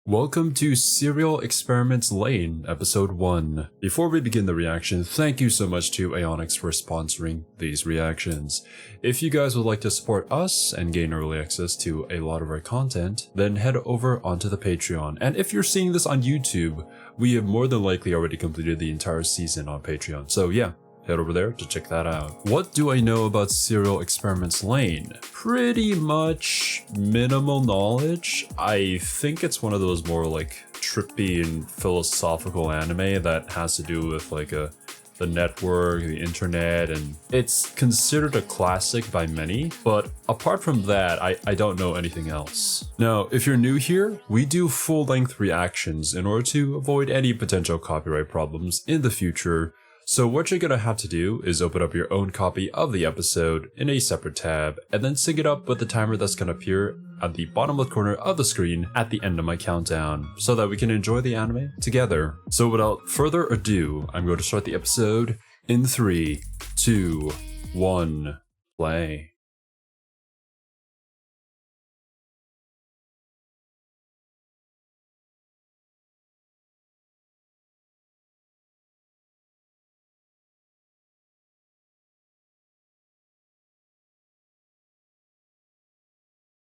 Welcome to Serial Experiments Lain, Episode 1. Before we begin the reaction, thank you so much to Aonix for sponsoring these reactions. If you guys would like to support us and gain early access to a lot of our content, then head over onto the Patreon. And if you're seeing this on YouTube, we have more than likely already completed the entire season on Patreon. So yeah, head over there to check that out. What do I know about Serial Experiments Lain? Pretty much minimal knowledge. I think it's one of those more like trippy and philosophical anime that has to do with like the network, the internet, and it's considered a classic by many, but apart from that, I don't know anything else. Now, if you're new here, we do full-length reactions in order to avoid any potential copyright problems in the future. So what you're gonna have to do is open up your own copy of the episode in a separate tab, and then sync it up with the timer that's gonna appear at the bottom left corner of the screen at the end of my countdown, so that we can enjoy the anime together. So without further ado, I'm going to start the episode in 3, 2, 1, play.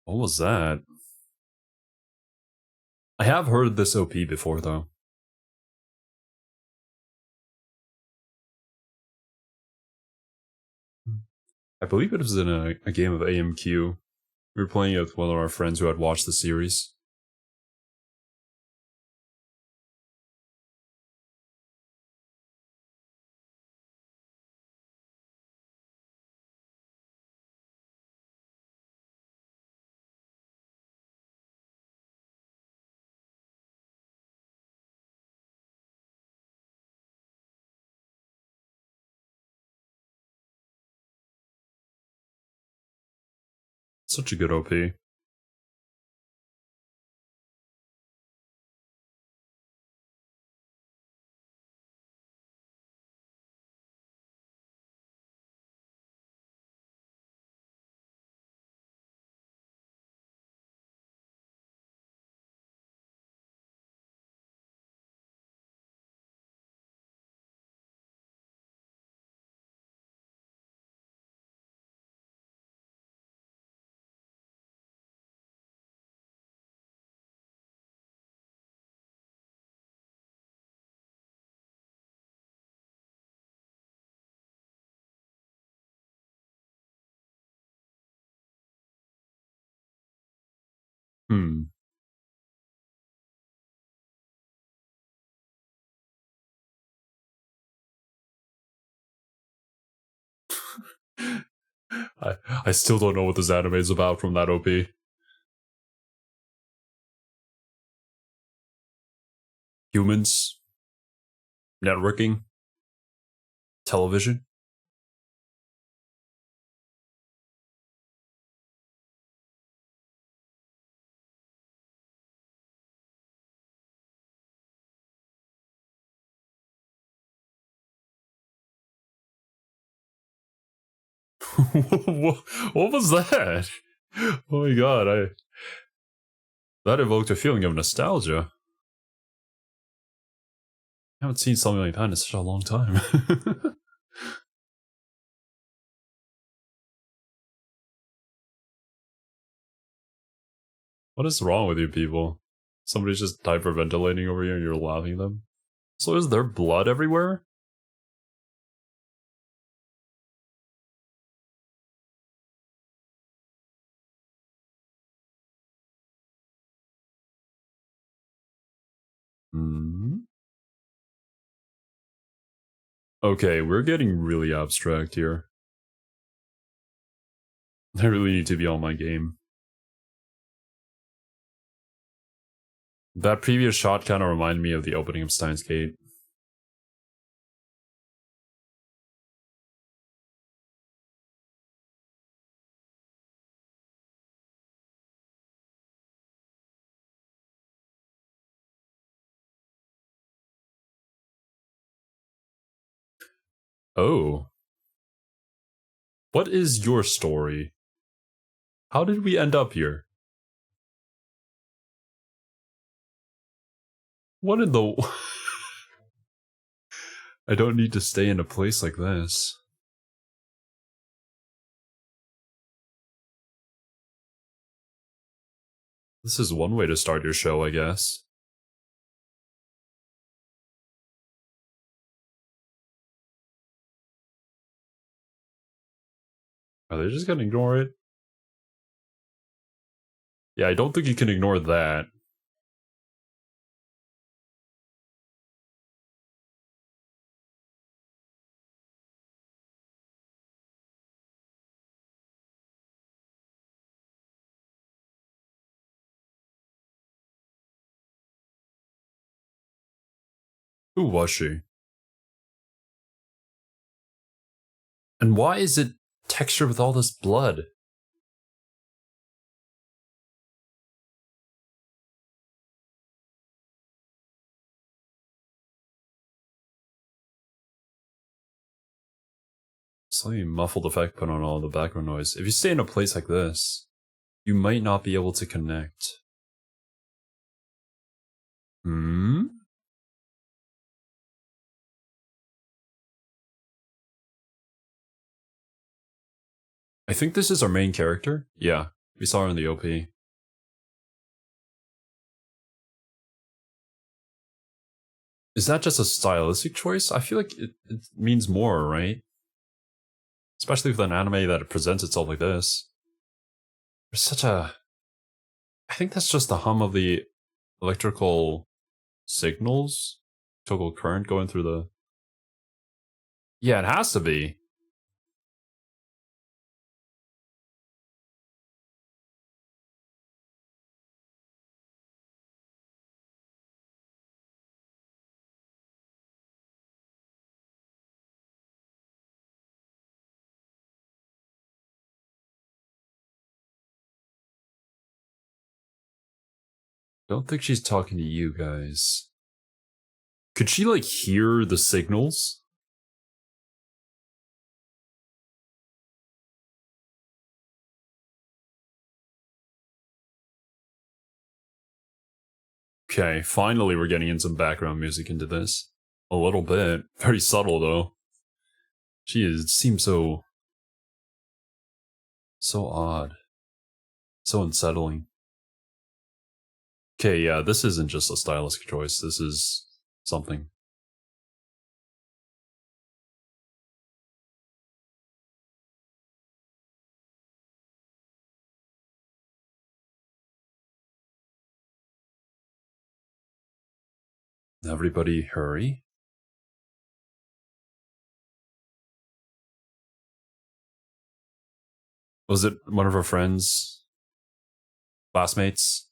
What was that? I have heard this OP before, though. I believe it was in a game of AMQ. We were playing it with one of our friends who had watched the series. Such a good OP. I still don't know what this anime is about from that OP. Humans, networking, television. What was that? Oh my god, that evoked a feeling of nostalgia. I haven't seen something like that in such a long time. What is wrong with you people? Somebody's just hyperventilating over you and you're laughing at them? So is there blood everywhere? Okay, we're getting really abstract here. I really need to be on my game. That previous shot kind of reminded me of the opening of Steins Gate. Oh. What is your story? How did we end up here? What in the... I don't need to stay in a place like this. This is one way to start your show, I guess. Are they just gonna ignore it? Yeah, I don't think you can ignore that. Who was she? And why is it textured with all this blood? Slightly muffled effect put on all the background noise. If you stay in a place like this, you might not be able to connect. I think this is our main character. Yeah, we saw her in the OP. Is that just a stylistic choice? I feel like it means more, right? Especially with an anime that presents itself like this. There's such a... I think that's just the hum of the electrical signals? Electrical current going through the... Yeah, it has to be. Don't think she's talking to you guys. Could she, like, hear the signals? Okay, finally we're getting in some background music into this. A little bit. Very subtle, though. Seems so odd. So unsettling. Okay, yeah, this isn't just a stylistic choice. This is something. Everybody hurry. Was it one of her friends? Classmates?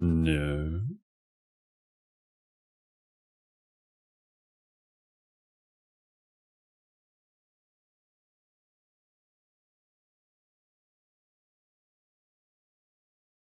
No.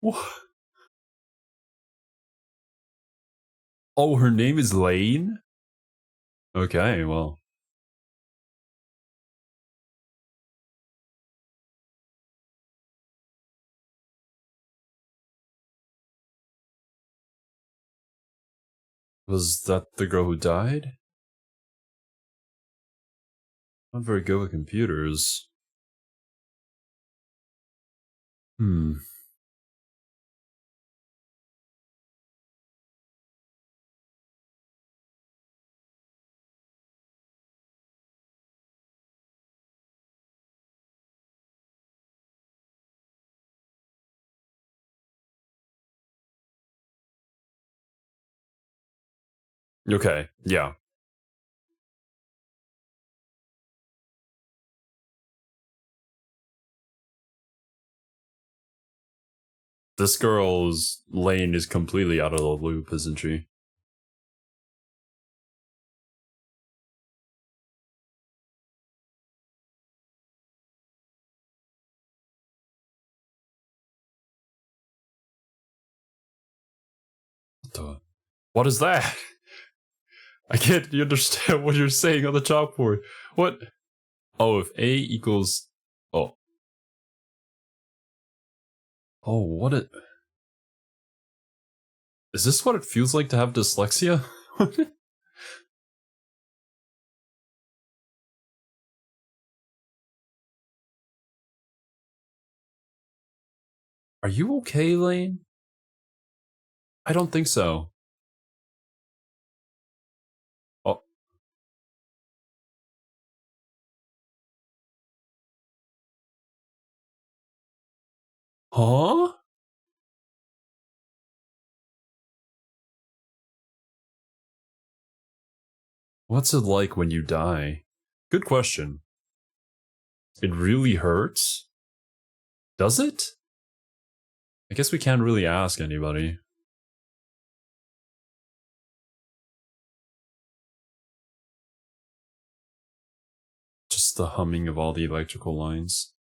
What? Oh, her name is Lane? Okay, well. Was that the girl who died? Not very good with computers. Okay, yeah. This girl's Lane is completely out of the loop, isn't she? What is that? I can't understand what you're saying on the chalkboard. What? Oh, if A equals... Oh. Oh, what it... Is this what it feels like to have dyslexia? Are you okay, Lane? I don't think so. Oh. Huh? What's it like when you die? Good question. It really hurts? Does it? I guess we can't really ask anybody. Just the humming of all the electrical lines.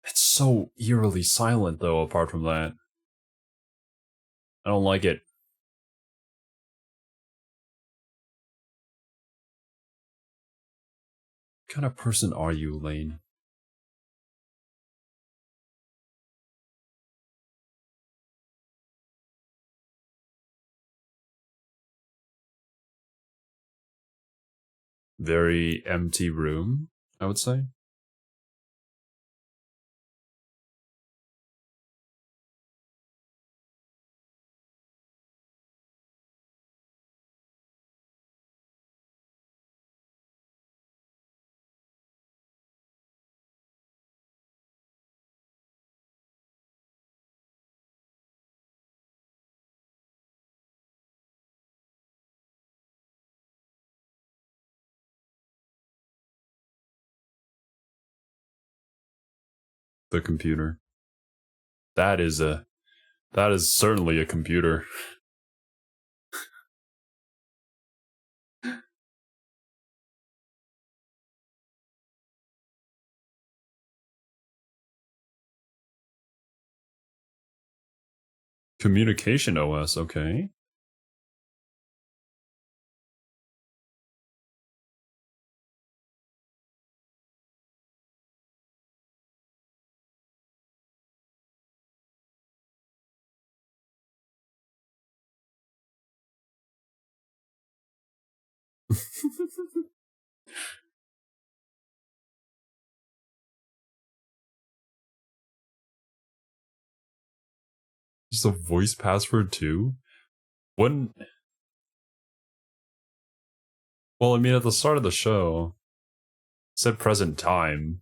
It's so eerily silent, though, apart from that. I don't like it. What kind of person are you, Lane? Very empty room, I would say. The computer. That is certainly a computer. Communication OS, okay. Just a voice password too? When well, I mean at the start of the show, it said present time.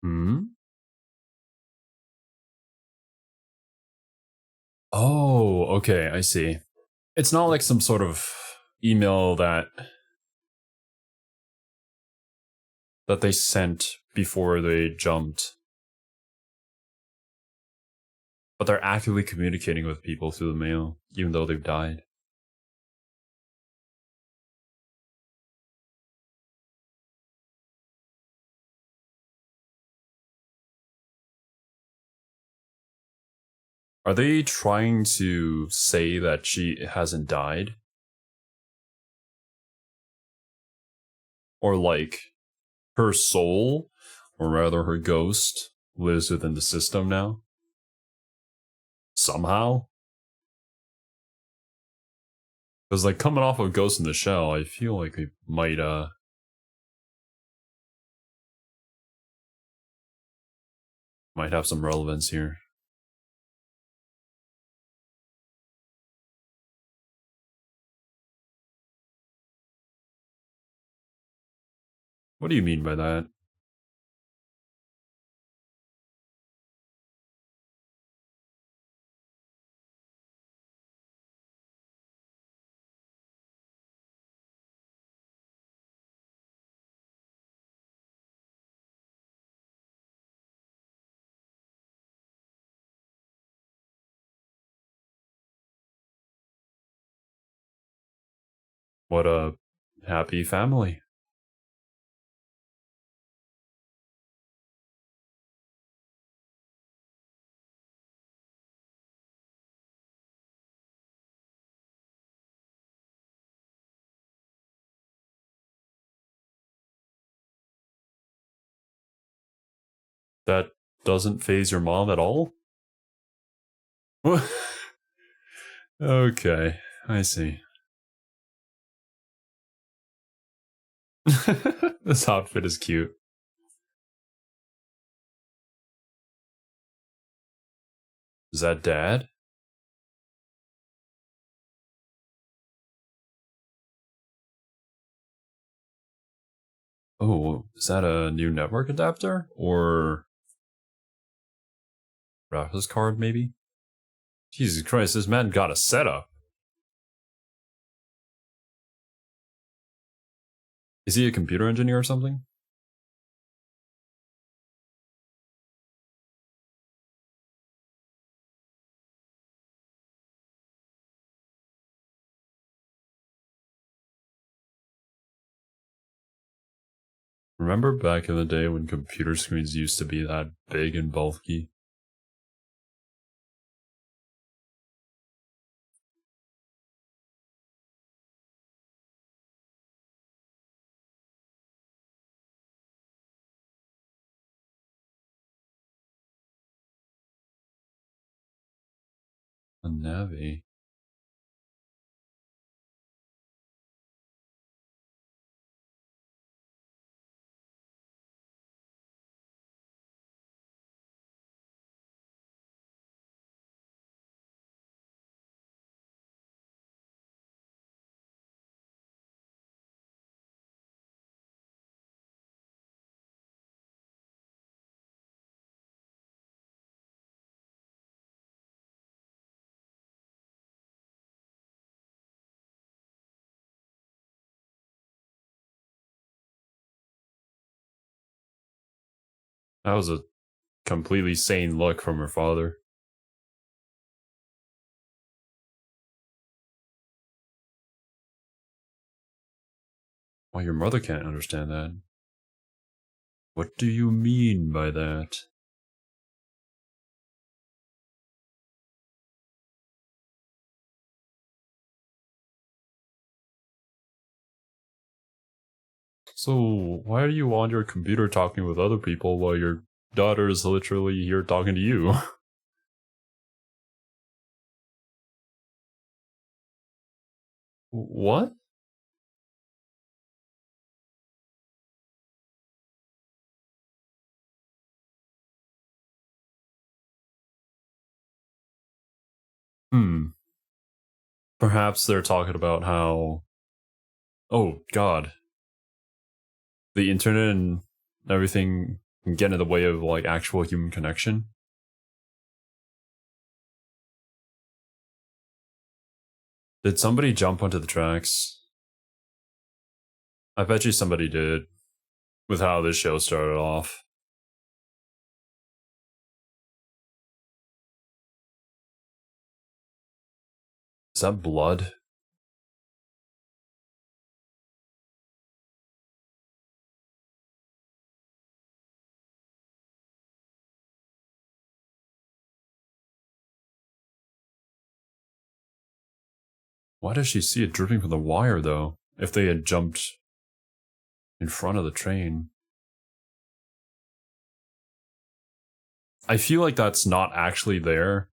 Hmm? Oh, okay, I see. It's not like some sort of email that they sent before they jumped, but they're actively communicating with people through the mail, even though they've died. Are they trying to say that she hasn't died? Or like her soul, or rather her ghost, lives within the system now? Somehow? Because like coming off of Ghost in the Shell, I feel like we might have some relevance here. What do you mean by that? What a happy family. That doesn't phase your mom at all? Okay, I see. This outfit is cute. Is that dad? Oh, is that a new network adapter? Or graphics card, maybe? Jesus Christ, this man got a setup. Is he a computer engineer or something? Remember back in the day when computer screens used to be that big and bulky? A Navi. That was a completely sane look from her father. Why, your mother can't understand that. What do you mean by that? So, why are you on your computer talking with other people while your daughter is literally here talking to you? What? Hmm. Perhaps they're talking about how. Oh, God. The internet and everything can get in the way of, like, actual human connection. Did somebody jump onto the tracks? I bet you somebody did, with how this show started off. Is that blood? Why does she see it dripping from the wire, though? If they had jumped in front of the train. I feel like that's not actually there.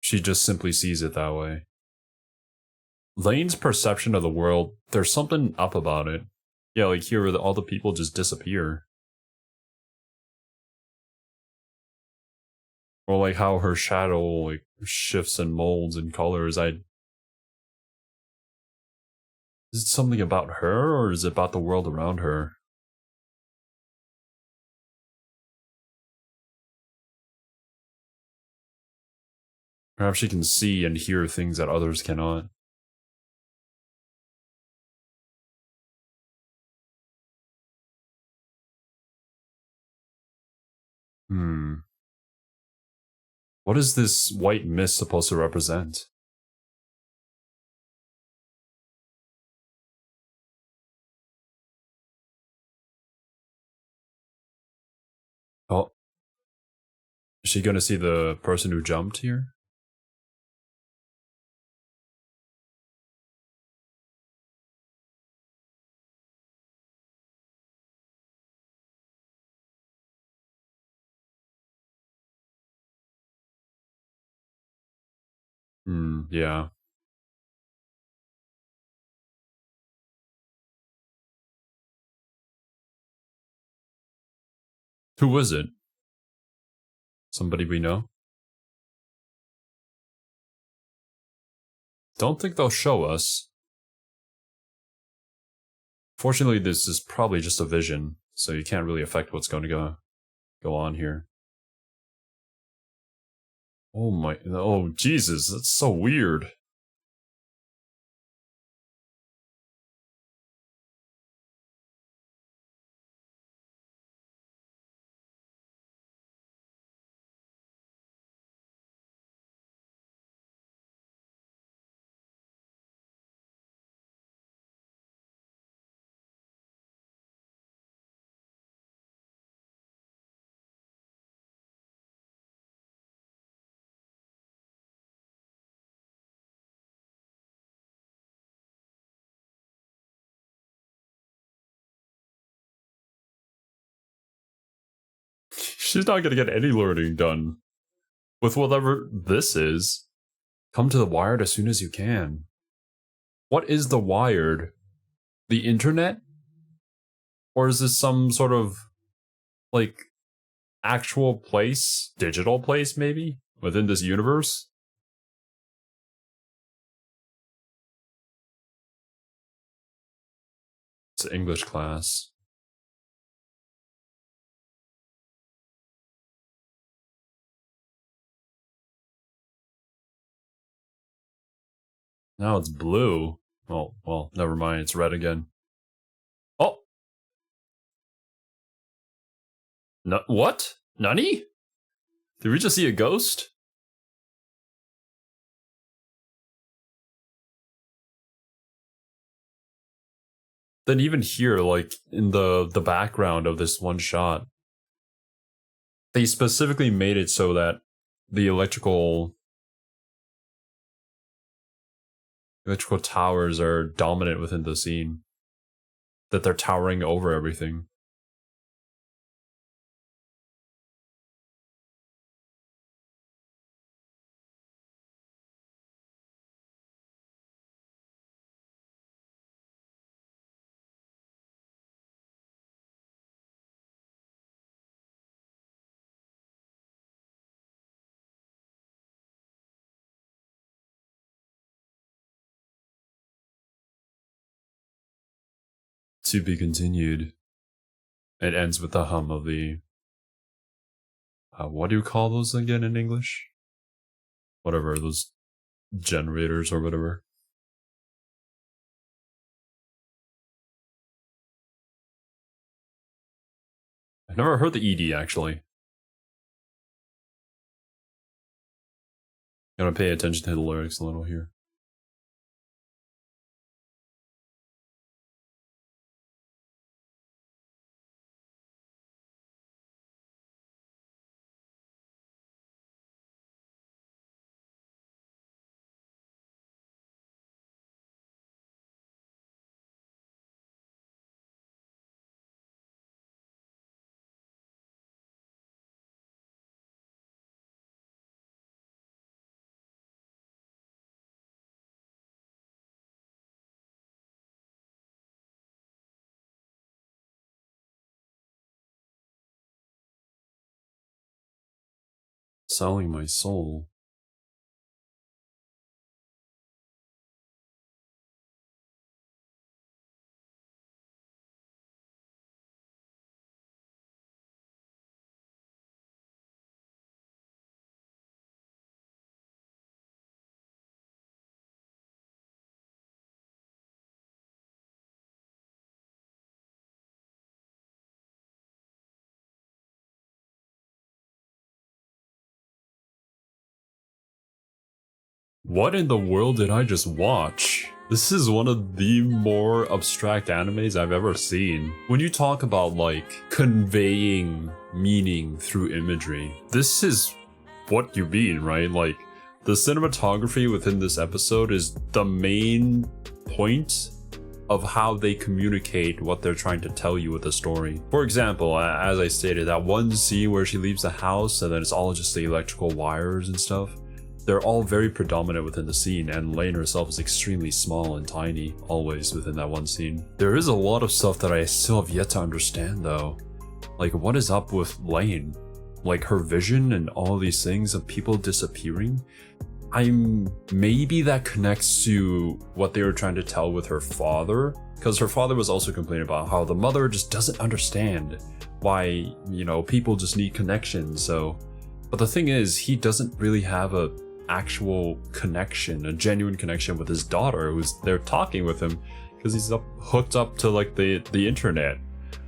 She just simply sees it that way. Lane's perception of the world, there's something up about it. Yeah, like here, all the people just disappear. Or like how her shadow like shifts and molds and colors. Is it something about her, or is it about the world around her? Perhaps she can see and hear things that others cannot. Hmm. What is this white mist supposed to represent? Oh, is she gonna see the person who jumped here? Yeah. Who was it? Somebody we know? Don't think they'll show us. Fortunately, this is probably just a vision, so you can't really affect what's going to go on here. Oh my, oh Jesus, that's so weird. She's not gonna get any learning done with whatever this is. Come to the Wired as soon as you can. What is the Wired? The internet? Or is this some sort of, like, actual place? Digital place, maybe? Within this universe? It's an English class. Now it's blue. Oh, well, never mind. It's red again. Oh! No, what? Nani? Did we just see a ghost? Then even here, like, in the background of this one shot, they specifically made it so that the electrical towers are dominant within the scene. That they're towering over everything. To be continued. It ends with the hum of the... what do you call those again in English? Whatever, those generators or whatever. I've never heard the ED, actually. Gotta pay attention to the lyrics a little here. Selling my soul. What in the world did I just watch? This is one of the more abstract animes I've ever seen. When you talk about like conveying meaning through imagery, this is what you mean, right? Like the cinematography within this episode is the main point of how they communicate what they're trying to tell you with the story. For example, as I stated, that one scene where she leaves the house and then it's all just the electrical wires and stuff. They're all very predominant within the scene, and Lain herself is extremely small and tiny, always within that one scene. There is a lot of stuff that I still have yet to understand though. Like, what is up with Lain? Like her vision and all these things of people disappearing? Maybe that connects to what they were trying to tell with her father, because her father was also complaining about how the mother just doesn't understand why, you know, people just need connection. So, but the thing is, he doesn't really have a actual connection, a genuine connection with his daughter who's there talking with him because he's hooked up to like the internet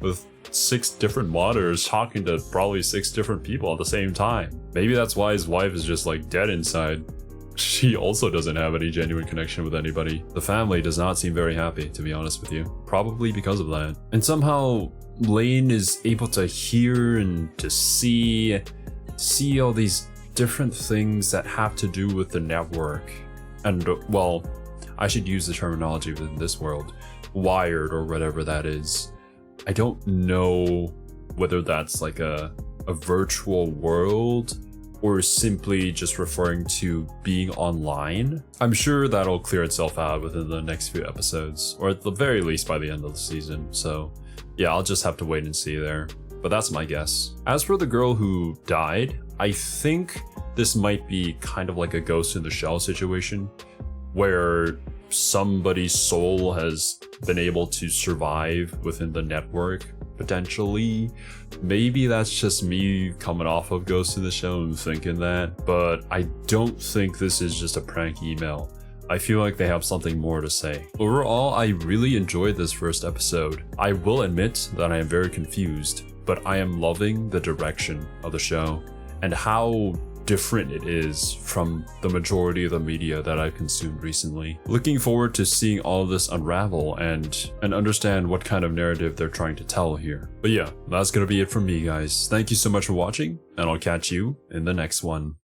with 6 different monitors talking to probably 6 different people at the same time. Maybe that's why his wife is just like dead inside. She also doesn't have any genuine connection with anybody. The family does not seem very happy, to be honest with you. Probably because of that. And somehow Lain is able to hear and to see all these different things that have to do with the network. And well, I should use the terminology within this world, wired or whatever that is. I don't know whether that's like a virtual world or simply just referring to being online. I'm sure that'll clear itself out within the next few episodes, or at the very least by the end of the season. So yeah, I'll just have to wait and see there. But that's my guess. As for the girl who died, I think this might be kind of like a Ghost in the Shell situation, where somebody's soul has been able to survive within the network, potentially. Maybe that's just me coming off of Ghost in the Shell and thinking that, but I don't think this is just a prank email. I feel like they have something more to say. Overall, I really enjoyed this first episode. I will admit that I am very confused, but I am loving the direction of the show and how different it is from the majority of the media that I've consumed recently. Looking forward to seeing all of this unravel and understand what kind of narrative they're trying to tell here. But yeah, that's gonna be it from me, guys. Thank you so much for watching, and I'll catch you in the next one.